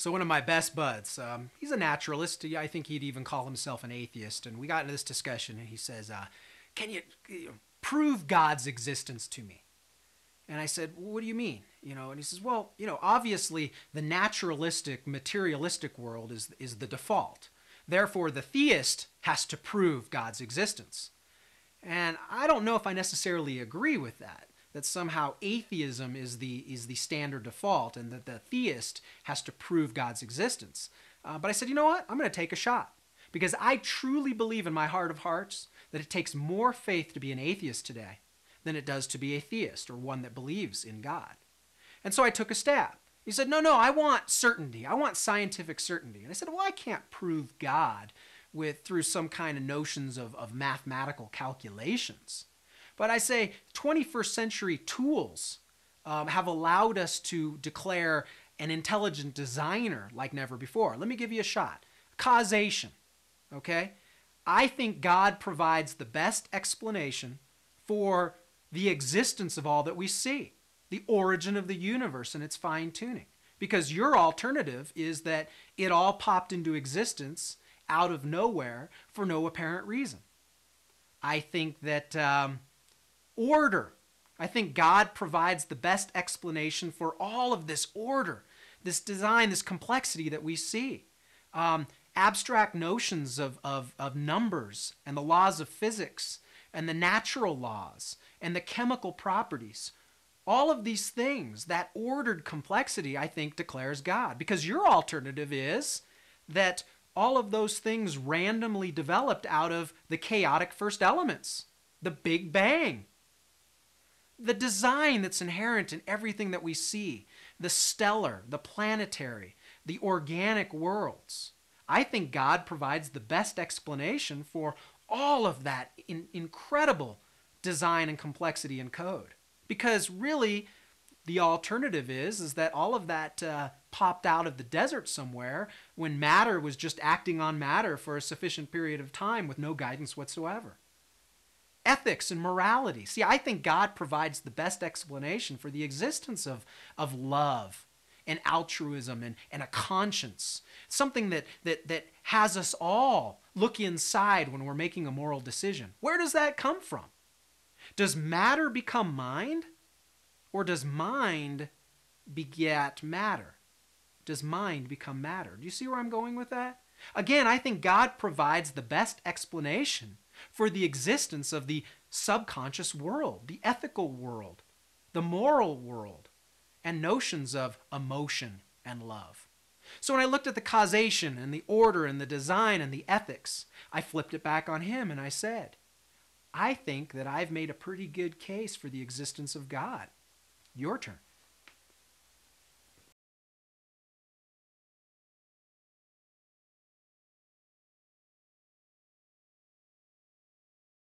So one of my best buds, he's a naturalist. I think he'd even call himself an atheist. And we got into this discussion, and he says, "Can you prove God's existence to me?" And I said, "What do you mean?" And he says, "Well, obviously the naturalistic, materialistic world is the default. Therefore, the theist has to prove God's existence." And I don't know if I necessarily agree with that. That somehow atheism is the standard default and that the theist has to prove God's existence. But I said, you know what? I'm going to take a shot. Because I truly believe in my heart of hearts that it takes more faith to be an atheist today than it does to be a theist or one that believes in God. And so I took a stab. He said, no, I want certainty. I want scientific certainty. And I said, well, I can't prove God through some kind of notions of mathematical calculations. But I say 21st century tools have allowed us to declare an intelligent designer like never before. Let me give you a shot. Causation, okay? I think God provides the best explanation for the existence of all that we see, the origin of the universe and its fine-tuning. Because your alternative is that it all popped into existence out of nowhere for no apparent reason. I think that order. I think God provides the best explanation for all of this order, this design, this complexity that we see. Abstract notions of numbers and the laws of physics and the natural laws and the chemical properties. All of these things, that ordered complexity, I think, declares God. Because your alternative is that all of those things randomly developed out of the chaotic first elements, the Big Bang. The design that's inherent in everything that we see, the stellar, the planetary, the organic worlds. I think God provides the best explanation for all of that incredible design and complexity and code. Because really, the alternative is that all of that popped out of the desert somewhere when matter was just acting on matter for a sufficient period of time with no guidance whatsoever. Ethics and morality. See, I think God provides the best explanation for the existence of love and altruism and a conscience. Something that has us all look inside when we're making a moral decision. Where does that come from? Does matter become mind? Or does mind beget matter? Does mind become matter? Do you see where I'm going with that? Again, I think God provides the best explanation for the existence of the subconscious world, the ethical world, the moral world, and notions of emotion and love. So when I looked at the causation and the order and the design and the ethics, I flipped it back on him and I said, I think that I've made a pretty good case for the existence of God. Your turn.